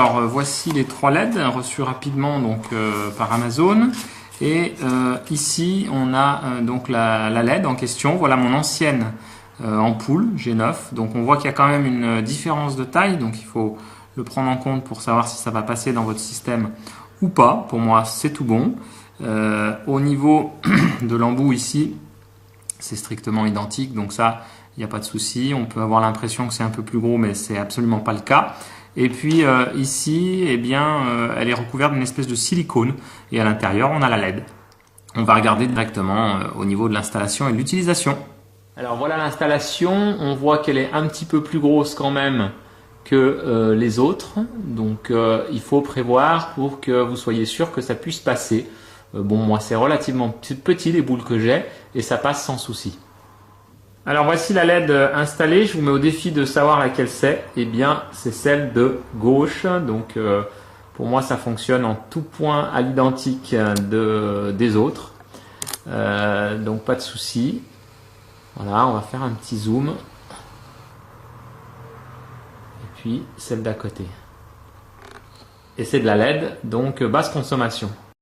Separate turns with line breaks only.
Alors voici les 3 LED reçus rapidement donc par Amazon. Et ici on a donc la LED en question. Voilà mon ancienne ampoule G9. Donc on voit qu'il y a quand même une différence de taille. Donc il faut le prendre en compte pour savoir si ça va passer dans votre système ou pas. Pour moi c'est tout bon. Au niveau de l'embout ici, c'est strictement identique. Donc ça, il n'y a pas de souci. On peut avoir l'impression que c'est un peu plus gros, mais c'est absolument pas le cas. Et puis ici, eh bien, elle est recouverte d'une espèce de silicone et à l'intérieur, on a la LED. On va regarder directement au niveau de l'installation et de l'utilisation. Alors voilà l'installation. On voit qu'elle est un petit peu plus grosse quand même que les autres. Donc il faut prévoir pour que vous soyez sûr que ça puisse passer. Bon, moi c'est relativement petit les boules que j'ai et ça passe sans souci. Alors voici la LED installée, je vous mets au défi de savoir laquelle c'est. Eh bien c'est celle de gauche, donc pour moi ça fonctionne en tout point à l'identique des autres. Donc pas de souci. Voilà, on va faire un petit zoom. Et puis celle d'à côté. Et c'est de la LED, donc basse consommation.